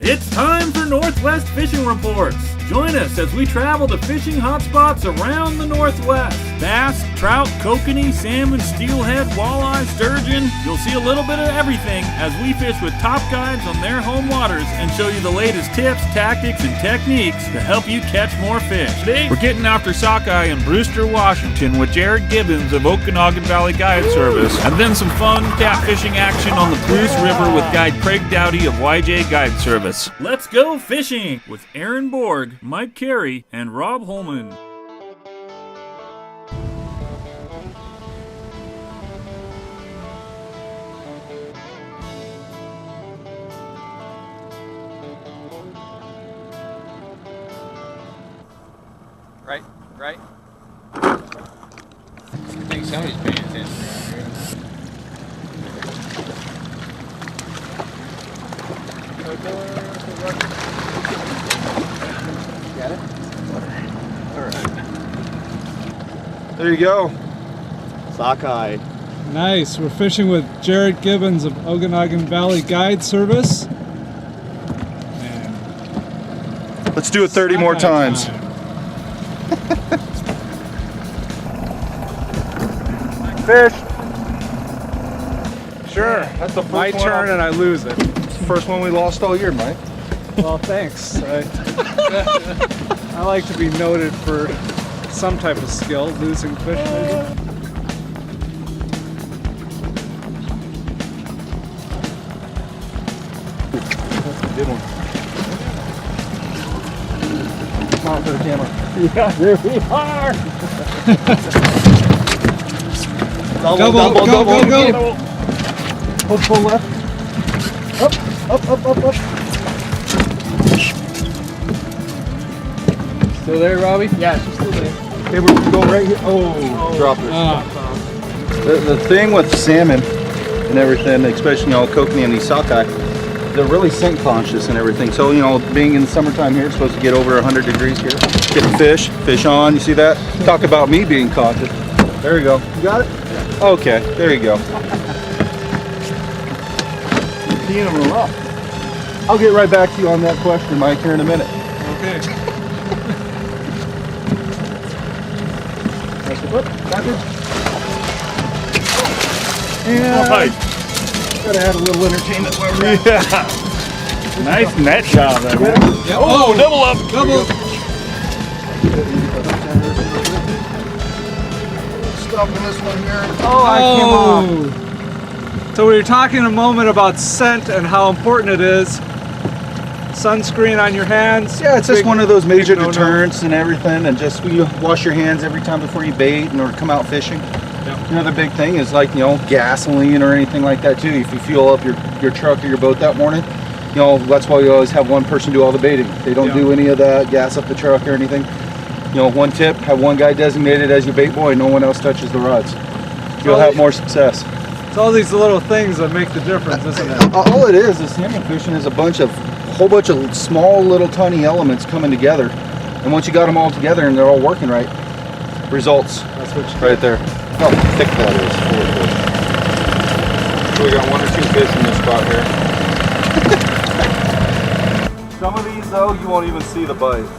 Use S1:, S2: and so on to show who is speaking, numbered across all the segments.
S1: It's time for Northwest Fishing Reports. Join us as we travel to fishing hotspots around the Northwest. Bass, trout, kokanee, salmon, steelhead, walleye, sturgeon. You'll see a little bit of everything as we fish with top guides on their home waters and show you the latest tips, tactics, and techniques to help you catch more fish. Today, we're getting after Sockeye in Brewster, Washington with Jerrod Gibbons of Okanagon Valley Guide Service, and then some fun catfishing action on the Palouse River with guide Craig Dowdy of YJ Guide Service. Let's go fishing with Aaron Borg, Mike Carey, and Rob Holman.
S2: Right? I think somebody's paying attention around here. Got it? Alright.
S3: There you go. Sockeye.
S4: Nice. We're fishing with Jerrod Gibbons of Okanagon Valley Guide Service. And
S3: Let's do it 30 more times.
S4: Time.
S3: Fish. Sure. That's the first
S4: My
S3: one
S4: turn and I lose it.
S3: It's the first one we lost all year, Mike.
S4: Well, thanks. I like to be noted for some type of skill, losing fish maybe.
S3: That's a good one. Come on for the camera. Yeah, there we are. double. Pull left. Up.
S4: Still there, Robbie?
S2: Yeah, she's still there.
S3: Okay, we're gonna go right here. Oh, drop her. The thing with salmon and everything, especially kokanee and these sockeye, they're really scent conscious and everything. So being in the summertime here, it's supposed to get over 100 degrees here. Get a fish on. You see that? Talk about me being conscious. There we go. You got it? Yeah. Okay, there you go. Peeing them rough. I'll get right back to you on that question, Mike, here in a minute.
S4: Okay.
S3: Backwards. And
S1: Right.
S3: gotta add a little entertainment while we're at it.
S1: Yeah. Nice net job there, man.
S4: Yeah.
S1: Oh, double up.
S4: Double.
S3: Stop in this one here.
S4: Oh, I came off. So we were talking a moment about scent and how important it is. Sunscreen on your hands.
S3: Yeah, it's just one of those major
S4: no-no.
S3: deterrents and everything, and just you wash your hands every time before you bait or come out fishing.
S4: Yep.
S3: Another big thing is gasoline or anything like that too. If you fuel up your truck or your boat that morning, that's why you always have one person do all the baiting. They don't do any of that, gas up the truck or anything. One tip, have one guy designated as your bait boy, no one else touches the rods. You'll have more success.
S4: It's all these little things that make the difference, isn't it?
S3: All it is salmon fishing is a whole bunch of small little tiny elements coming together, and once you got them all together and they're all working right, results.
S4: That's what you
S3: Right there. How thick that is. So we got one or two fish in this spot here. Some of these though, you won't even see the bite.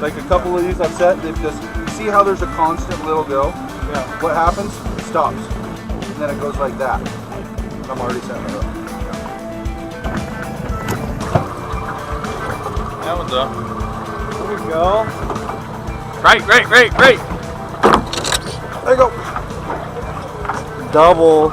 S3: Like a couple of these I've set, they've just, you see how there's a constant little go?
S4: Yeah.
S3: What happens? It stops. And then it goes like that. And I'm already setting it up.
S2: That one's up.
S4: There we go.
S2: Right.
S3: There you go. Double.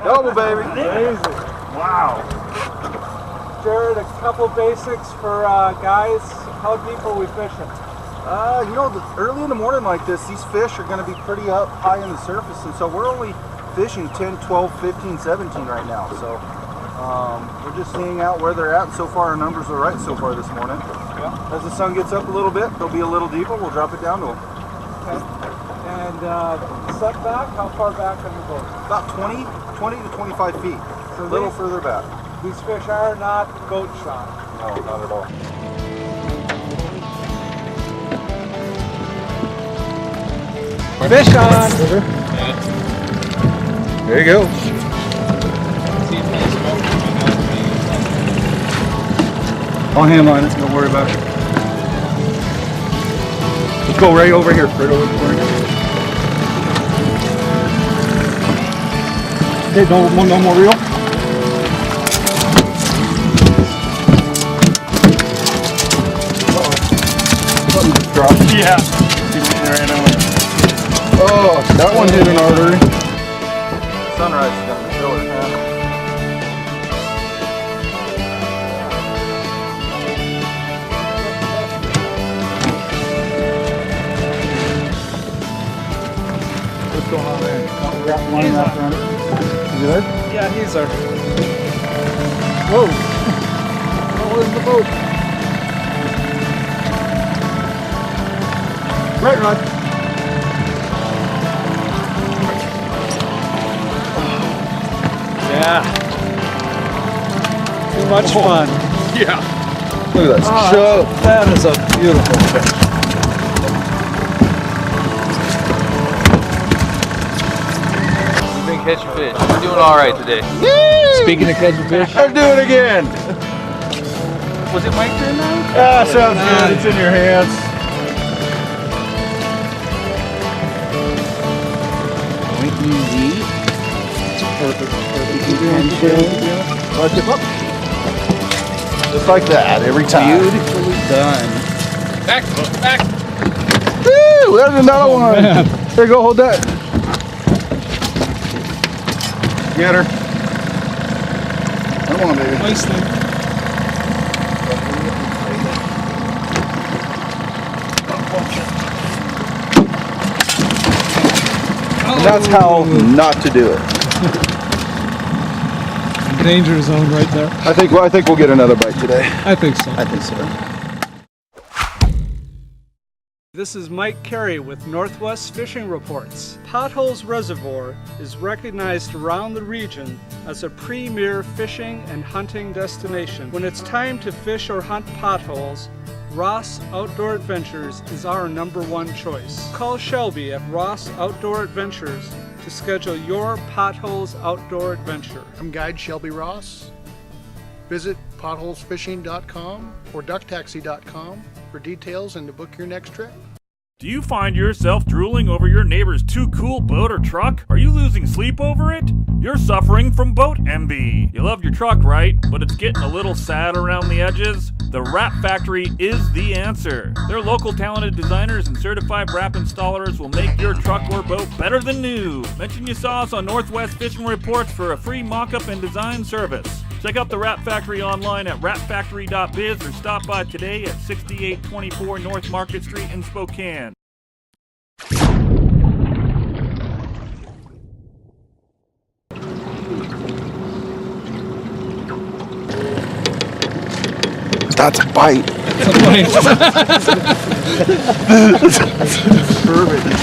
S3: Double, baby.
S4: Amazing.
S1: Wow.
S4: Jerrod, a couple basics for guys. How deep are we fishing?
S3: Early in the morning like this, these fish are going to be pretty up high in the surface, and so we're only fishing 10, 12, 15, 17 right now. So we're just seeing out where they're at, and so far our numbers are right so far this morning.
S4: Yeah.
S3: As the sun gets up a little bit, they'll be a little deeper. We'll drop it down to them.
S4: Okay. And setback, how far back on the boat?
S3: About 20 to 25 feet.
S4: So
S3: A little further back.
S4: these fish are not boat shot.
S3: No, not at all.
S4: Fish on!
S3: There you go. I'll handline it, don't worry about it. Let's go right over here, right over here. Okay, no more reel. Something just dropped.
S2: Yeah.
S3: Oh, that one hit an artery. Sunrise is gonna show it, man. What's going on there? Got one after it. You good?
S4: Yeah, he's our.
S3: Whoa! What was the boat? Right, Rod.
S4: Yeah. Too much fun.
S2: Yeah.
S3: Look at that chub.
S4: That is a beautiful fish.
S2: We've been catching fish. We're doing all right today.
S4: Speaking of catching fish,
S3: I'll do it again.
S2: Was it my turn now?
S3: Ah, sounds good. It's in your hands.
S5: Easy.
S3: Perfect. Watch it up. Just like that, every time.
S5: Beautifully done.
S2: Back.
S3: Woo! There's another one. There you go, hold that. Get her. Come on, baby.
S5: Nice thing.
S3: And that's how not to do it.
S4: danger zone right there.
S3: I think we'll get another bite today.
S4: I think so.
S3: I think so.
S4: This is Mike Carey with Northwest Fishing Reports. Potholes Reservoir is recognized around the region as a premier fishing and hunting destination. When it's time to fish or hunt potholes, Ross Outdoor Adventures is our #1 choice. Call Shelby at Ross Outdoor Adventures to schedule your Potholes Outdoor Adventure.
S6: I'm Guide Shelby Ross. Visit potholesfishing.com or ducktaxi.com for details and to book your next trip.
S1: Do you find yourself drooling over your neighbor's too cool boat or truck? Are you losing sleep over it? You're suffering from boat envy. You love your truck, right? But it's getting a little sad around the edges? The Wrap Factory is the answer. Their local talented designers and certified wrap installers will make your truck or boat better than new. Mention you saw us on Northwest Fishing Reports for a free mock-up and design service. Check out the Wrap Factory online at wrapfactory.biz or stop by today at 6824 North Market Street in Spokane.
S3: That's a bite. Perfect.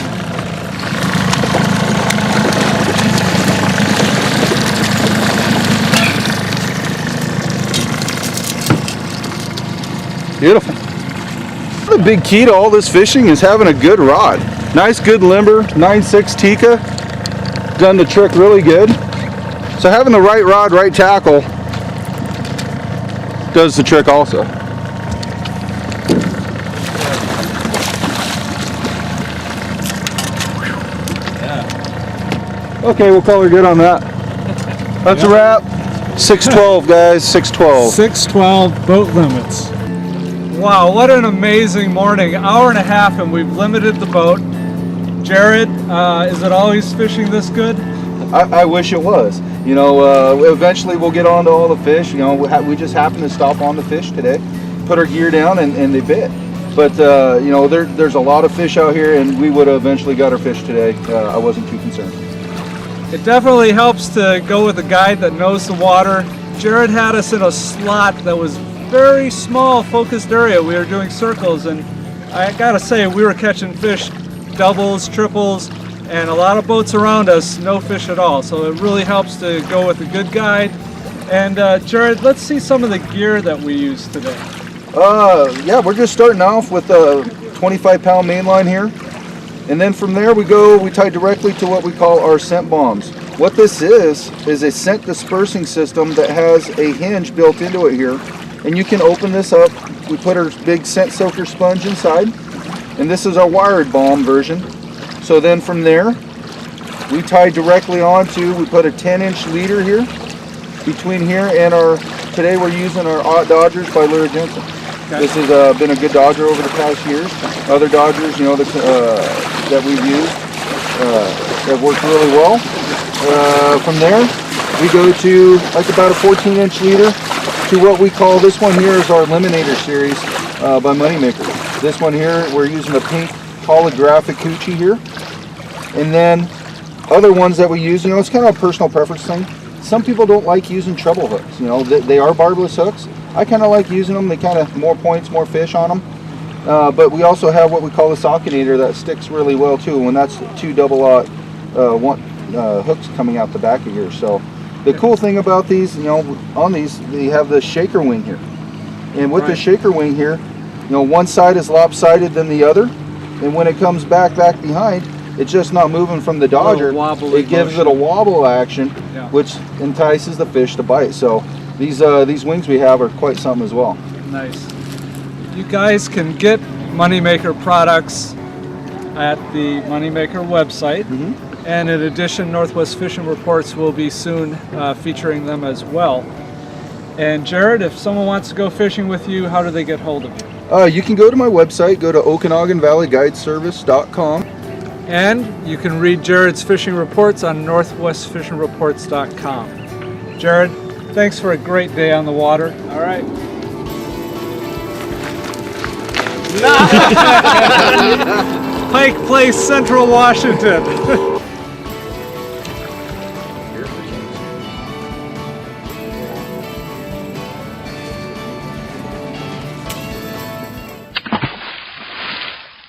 S3: Beautiful. The big key to all this fishing is having a good rod. Nice, good limber, 9.6 Tika. Done the trick really good. So having the right rod, right tackle does the trick also. Okay, we'll call her good on that. That's a wrap. 612, guys, 612.
S4: 612 boat limits. Wow, what an amazing morning. Hour and a half and we've limited the boat. Jerrod, is it always fishing this good?
S3: I wish it was. You know, eventually we'll get on to all the fish. You know, we just happened to stop on the fish today, put our gear down, and they bit. But, you know, there's a lot of fish out here, and we would have eventually got our fish today. I wasn't too concerned.
S4: It definitely helps to go with a guide that knows the water. Jerrod had us in a slot that was very small, focused area. We were doing circles, and I gotta say, we were catching fish, doubles, triples, and a lot of boats around us, no fish at all. So it really helps to go with a good guide And Jerrod, let's see some of the gear that we use today.
S3: Yeah, we're just starting off with a 25-pound main line here. And then from there we tie directly to what we call our scent bombs. What this is a scent dispersing system that has a hinge built into it here. And you can open this up. We put our big scent soaker sponge inside. And this is our wired bomb version. So then from there, we tie directly onto, we put a 10-inch leader here. Between here and today we're using our Ott Dodgers by Lyra Jensen. Okay. This has been a good Dodger over the past years. Other Dodgers, you know, that we've used have worked really well. From there, we go to like about a 14-inch leader to what we call, this one here is our Eliminator series by Moneymaker. This one here, we're using a pink holographic coochie here. And then other ones that we use, you know, it's kind of a personal preference thing. Some people don't like using treble hooks, you know, they are barbless hooks. I kind of like using them, they kind of, more points, more fish on them. But we also have what we call the Sockinator that sticks really well too, and that's 2 double-aught hooks coming out the back of here. So the cool thing about these, you know, on these, they have the shaker wing here. And with the shaker wing here, you know, one side is lopsided than the other, and when it comes back behind, it's just not moving from the Dodger. It gives it a wobble action, which entices the fish to bite. So these wings we have are quite something as well.
S4: Nice. You guys can get Moneymaker products at the Moneymaker website. And in addition, Northwest Fishing Reports will be soon featuring them as well. And Jerrod, if someone wants to go fishing with you, how do they get hold of you?
S3: You can go to my website, go to OkanagonValleyGuideService.com.
S4: And you can read Jerrod's fishing reports on NorthwestFishingReports.com. Jerrod, thanks for a great day on the water. All right. Pike Place, Central Washington.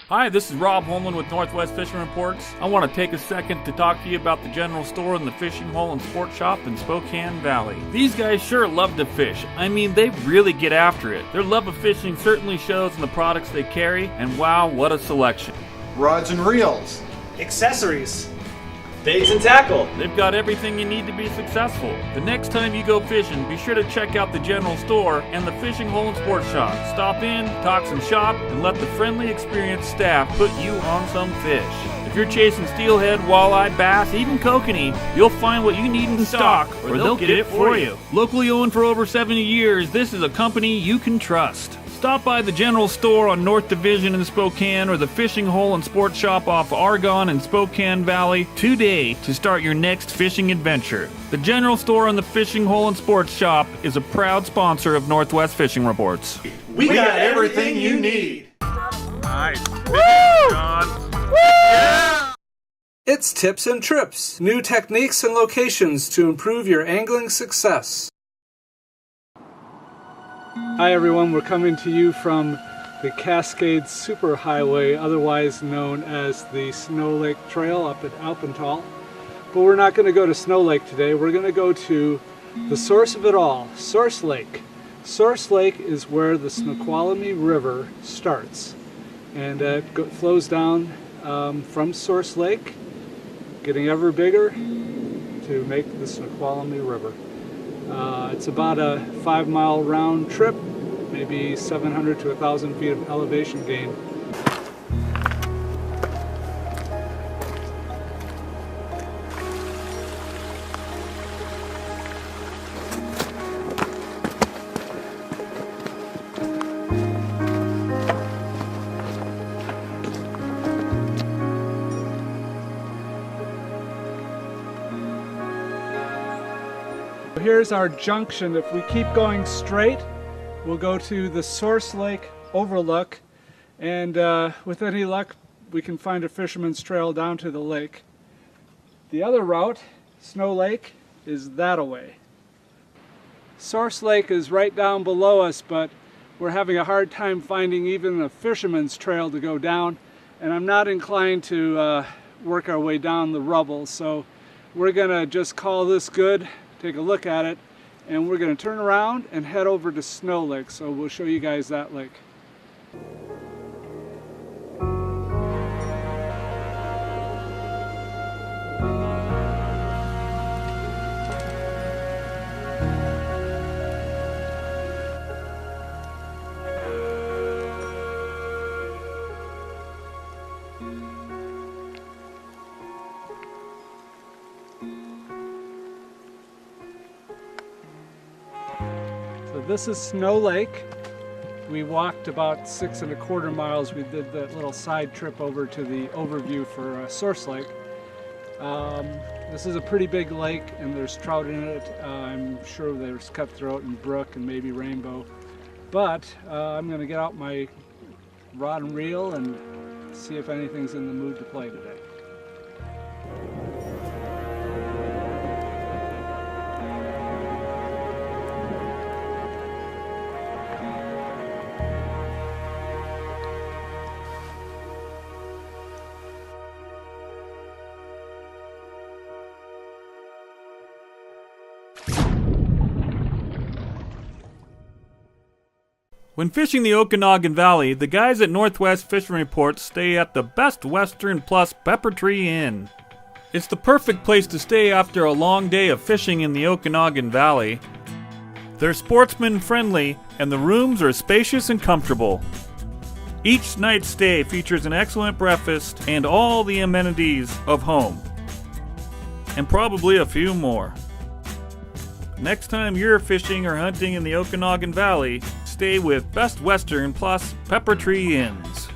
S1: Hi, this is Rob Holman with Northwest Fishing Reports. I want to take a second to talk to you about the general store and the fishing hole and sport shop in Spokane Valley. These guys sure love to fish. I mean, they really get after it. Their love of fishing certainly shows in the products they carry, and wow, what a selection.
S7: Rods and reels,
S8: accessories, baits and tackle.
S1: They've got everything you need to be successful. The next time you go fishing, be sure to check out the general store and the fishing hole and sport shop. Stop in, talk some shop, and let the friendly, experienced staff put you on some fish. If you're chasing steelhead, walleye, bass, even kokanee, you'll find what you need in stock, or they'll get it for you. Locally owned for over 70 years, this is a company you can trust. Stop by the general store on North Division in Spokane or the fishing hole and sports shop off Argonne in Spokane Valley today to start your next fishing adventure. The general store and the fishing hole and sports shop is a proud sponsor of Northwest Fishing Reports.
S8: We got everything you need.
S1: Nice. Woo! John. Woo! Yeah!
S4: It's Tips and Trips, new techniques and locations to improve your angling success. Hi everyone, we're coming to you from the Cascade Superhighway, otherwise known as the Snow Lake Trail up at Alpental. But we're not going to go to Snow Lake today, we're going to go to the source of it all, Source Lake. Source Lake is where the Snoqualmie River starts, and it flows down from Source Lake, getting ever bigger to make the Snoqualmie River. It's about a 5-mile round trip, maybe 700 to 1,000 feet of elevation gain. Here's our junction. If we keep going straight, we'll go to the Source Lake Overlook, and with any luck we can find a fisherman's trail down to the lake. The other route, Snow Lake, is that-a-way. Source Lake is right down below us, but we're having a hard time finding even a fisherman's trail to go down, and I'm not inclined to work our way down the rubble, so we're gonna just call this good, take a look at it, And we're going to turn around and head over to Snow Lake, so we'll show you guys that lake. So this is Snow Lake. We walked about 6¼ miles. We did that little side trip over to the overview for Source Lake. This is a pretty big lake and there's trout in it. I'm sure there's cutthroat and brook and maybe rainbow. But I'm going to get out my rod and reel and see if anything's in the mood to play today.
S1: When fishing the Okanagon Valley, the guys at Northwest Fishing Reports stay at the Best Western Plus Pepper Tree Inn. It's the perfect place to stay after a long day of fishing in the Okanagon Valley. They're sportsman friendly and the rooms are spacious and comfortable. Each night's stay features an excellent breakfast and all the amenities of home. And probably a few more. Next time you're fishing or hunting in the Okanagon Valley, stay with Best Western Plus Pepper Tree Inns.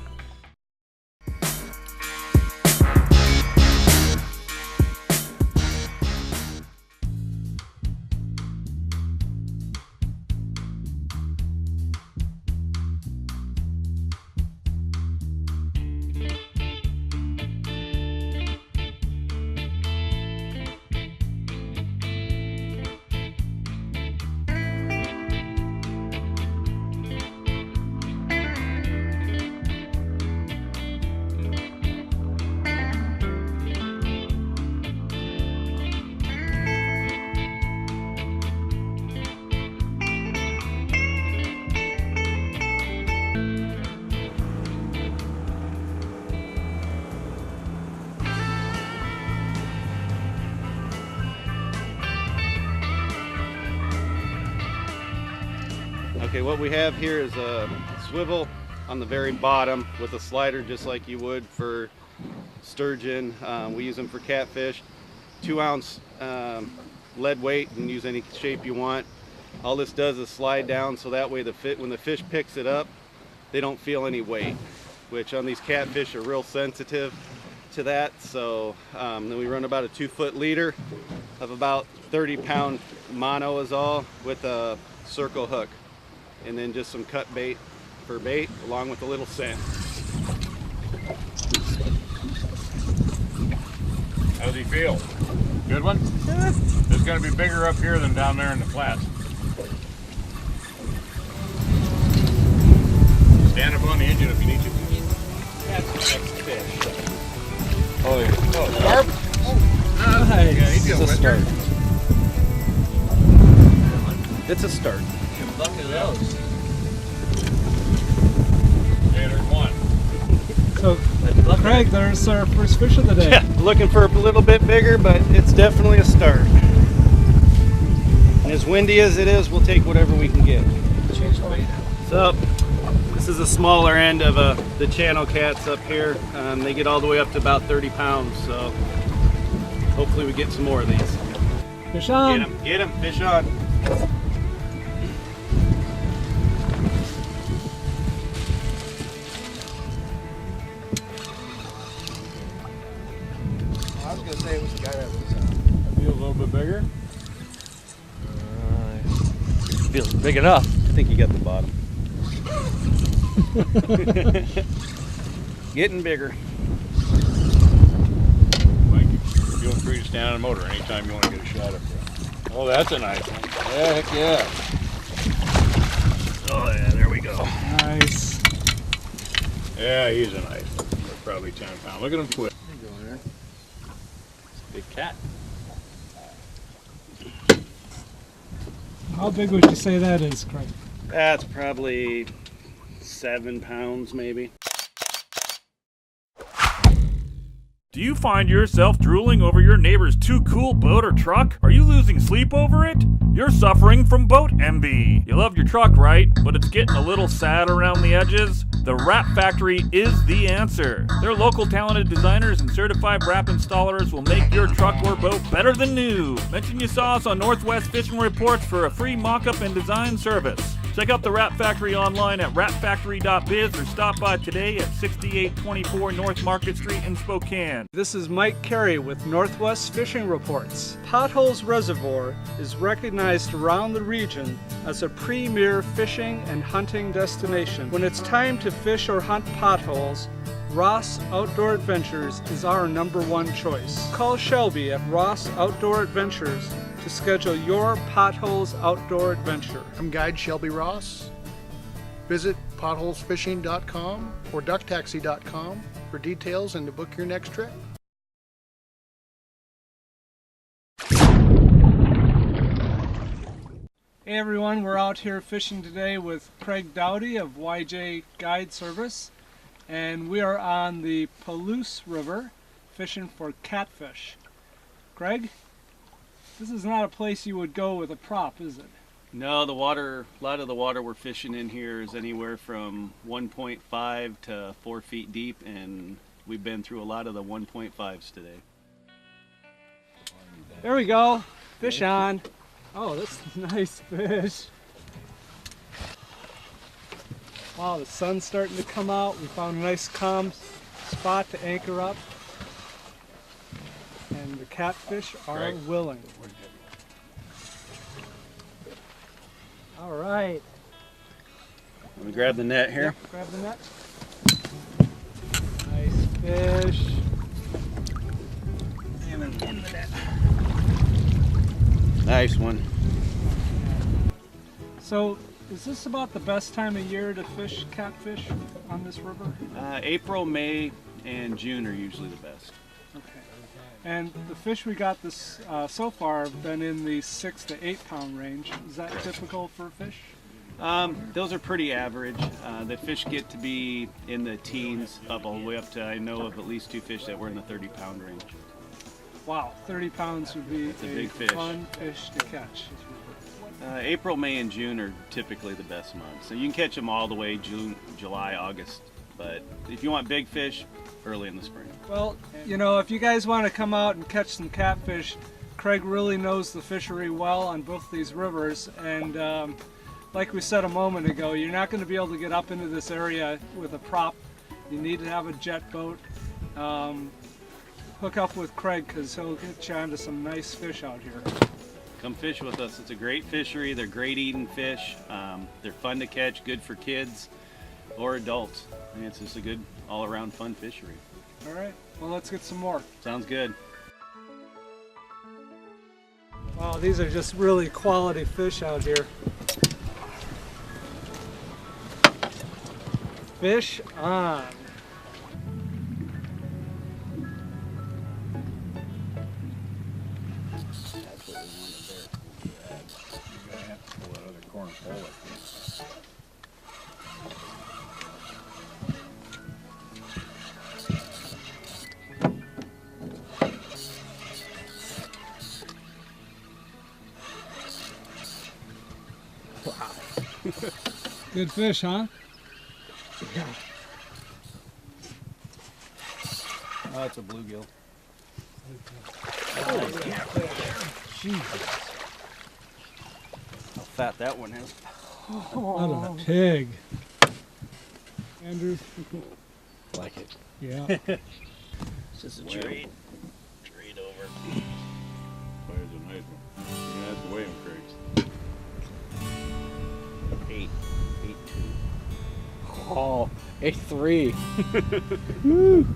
S5: Okay, what we have here is a swivel on the very bottom with a slider just like you would for sturgeon. We use them for catfish. 2-ounce lead weight, and use any shape you want. All this does is slide down so that way when the fish picks it up, they don't feel any weight, which on these catfish are real sensitive to that. So then we run about a 2-foot leader of about 30-pound mono is all with a circle hook. And then just some cut bait for bait along with a little scent.
S9: How does he feel? Good one? It's going to be bigger up here than down there in the flats. Stand up on the engine if you need to.
S5: That's the next fish.
S9: Oh, yeah. Oh, carp?
S4: Oh, nice.
S9: Yeah, he's
S5: It's a
S9: got
S5: start. It's a start.
S2: Look at those.
S9: Yeah, there's one.
S4: So, Craig, there's our first fish of the day.
S5: Yeah, looking for a little bit bigger, but it's definitely a start. And as windy as it is, we'll take whatever we can get. So, this is a smaller end of the channel cats up here. They get all the way up to about 30 pounds, so hopefully we get some more of these.
S4: Fish on.
S5: Get them, fish on.
S6: I was going to say it was the guy that was...
S9: Feel a little bit bigger?
S2: Feels big enough.
S5: I think you got the bottom. Getting bigger.
S9: Mike, feel free to stand on the motor anytime you want to get a shot up there. Oh, that's a nice one. Yeah, heck yeah. Oh yeah, there we go.
S4: Nice.
S9: Yeah, he's a nice one. They're probably 10 pounds. Look at him twist.
S2: Big cat.
S4: How big would you say that is, Craig?
S5: That's probably 7 pounds maybe.
S1: Do you find yourself drooling over your neighbor's too cool boat or truck? Are you losing sleep over it? You're suffering from boat envy. You love your truck, right? But it's getting a little sad around the edges? The Wrap Factory is the answer. Their local talented designers and certified wrap installers will make your truck or boat better than new. Mention you saw us on Northwest Fishing Reports for a free mock-up and design service. Check out the Wrap Factory online at wrapfactory.biz or stop by today at 6824 North Market Street in Spokane.
S4: This is Mike Carey with Northwest Fishing Reports. Potholes Reservoir is recognized around the region as a premier fishing and hunting destination. When it's time to fish or hunt potholes, Ross Outdoor Adventures is our #1 choice. Call Shelby at Ross Outdoor Adventures to schedule your Potholes outdoor adventure.
S6: I'm guide Shelby Ross. Visit potholesfishing.com or ducktaxi.com for details and to book your next trip.
S4: Hey everyone, we're out here fishing today with Craig Dowdy of YJ Guide Service, and we are on the Palouse River fishing for catfish. Craig, this is not a place you would go with a prop, is it?
S5: No, a lot of the water we're fishing in here is anywhere from 1.5 to 4 feet deep, and we've been through a lot of the 1.5s today.
S4: There we go, fish on. Oh, that's a nice fish. Wow, the sun's starting to come out. We found a nice calm spot to anchor up. And the catfish are willing. All right.
S5: Let me grab the net here.
S4: Yep, grab the net. Nice fish. And in the net.
S5: Nice one.
S4: So, is this about the best time of year to fish catfish on this river?
S5: April, May, and June are usually the best.
S4: Okay. And the fish we got this so far have been in the 6 to 8 pound range. Is that typical for fish?
S5: Those are pretty average. The fish get to be in the teens up all the way up to, I know of at least 2 fish that were in the 30-pound range.
S4: Wow, 30 pounds would be
S5: a big fish.
S4: Fun fish to catch.
S5: April, May, and June are typically the best months. So you can catch them all the way June, July, August. But if you want big fish, early in the spring.
S4: Well, you know, if you guys want to come out and catch some catfish, Craig really knows the fishery well on both these rivers. And like we said a moment ago, you're not going to be able to get up into this area with a prop. You need to have a jet boat. Hook up with Craig because he'll get you onto some nice fish out here.
S5: Come fish with us. It's a great fishery. They're great eating fish. They're fun to catch, good for kids or adults. I mean, it's just a good all-around fun fishery.
S4: All right, well, let's get some more.
S5: Sounds good.
S4: Wow, these are just really quality fish out here. Fish on. Wow. Good fish, huh?
S3: Yeah. Oh, it's a bluegill.
S4: Holy catfish. Jesus.
S5: How fat that one is.
S4: What a pig. Andrew?
S3: Like it.
S4: Yeah.
S5: It's just a trade over.
S9: There's a nice one. You're gonna have to weigh him, Craig.
S2: 8.2. Oh, 8.3.
S4: Woo.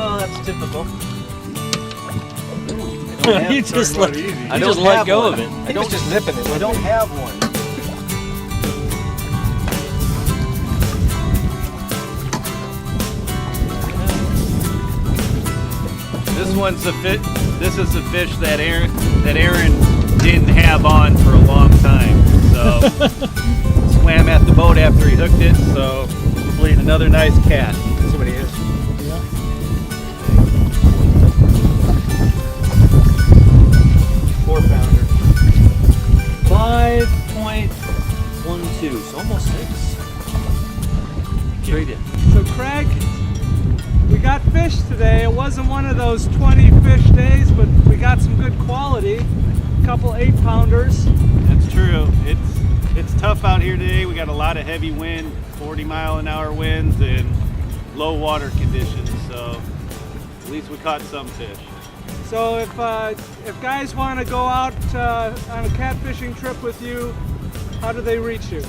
S5: Oh, that's typical.
S10: You just let go of it.
S3: I don't just zipping it. I don't have one.
S5: This one's the fit. This is the fish that Aaron didn't have on for a long time. So swam at the boat after he hooked it. So probably another nice catch.
S6: That's what he is.
S10: 4-pounder. 5.12, so almost 6. Trade it.
S4: So Craig, we got fish today. It wasn't one of those 20 fish days, but we got some good quality. A couple 8-pounders.
S5: That's true. It's tough out here today. We got a lot of heavy wind, 40-mile-an-hour winds, and low water conditions. So at least we caught some fish.
S4: So if guys want to go out on a catfishing trip with you, how do they reach you?
S5: You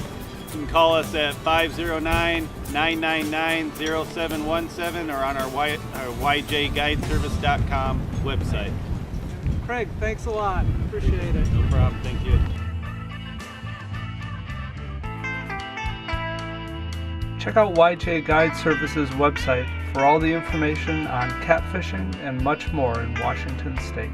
S5: can call us at 509-999-0717 or on our yjguideservice.com website.
S4: Craig, thanks a lot. Appreciate it.
S5: No problem. Thank you.
S4: Check out YJ Guide Services website for all the information on catfishing and much more in Washington State.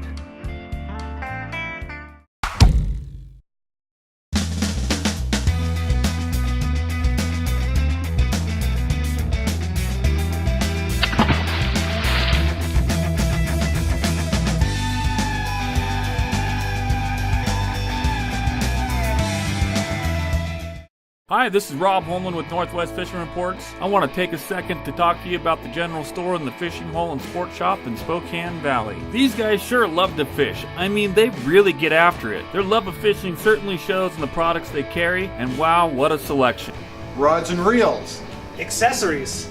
S1: Hi, this is Rob Holman with Northwest Fishing Reports. I want to take a second to talk to you about the general store and the fishing hole and sport shop in Spokane Valley. These guys sure love to fish. I mean, they really get after it. Their love of fishing certainly shows in the products they carry, and wow, what a selection.
S7: Rods and reels.
S8: Accessories.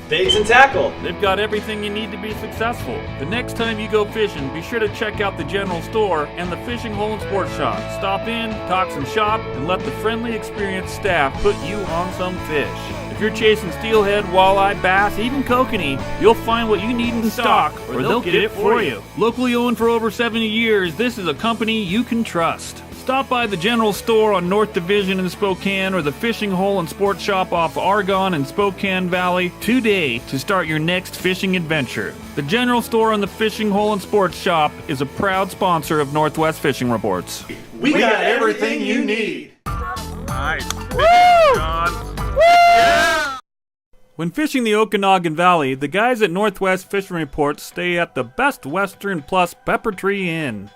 S8: Baits and tackle.
S1: They've got everything you need to be successful. The next time you go fishing, be sure to check out the general store and the fishing hole and sport shop. Stop in, talk some shop, and let the friendly, experienced staff put you on some fish. If you're chasing steelhead, walleye, bass, even kokanee, you'll find what you need in stock, or they'll get it for you. Locally owned for over 70 years, this is a company you can trust. Stop by the general store on North Division in Spokane or the fishing hole and sports shop off Argonne in Spokane Valley today to start your next fishing adventure. The general store and the fishing hole and sports shop is a proud sponsor of Northwest Fishing Reports.
S8: We got everything you need.
S1: Nice. Woo! John. Woo! Yeah! When fishing the Okanagon Valley, the guys at Northwest Fishing Reports stay at the Best Western Plus Pepper Tree Inn.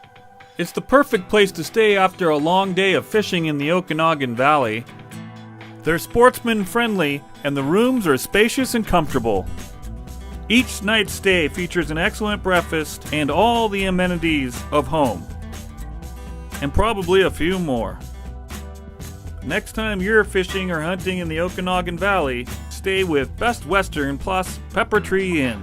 S1: It's the perfect place to stay after a long day of fishing in the Okanagon Valley. They're sportsman friendly and the rooms are spacious and comfortable. Each night's stay features an excellent breakfast and all the amenities of home. And probably a few more. Next time you're fishing or hunting in the Okanagon Valley, stay with Best Western Plus Pepper Tree Inn.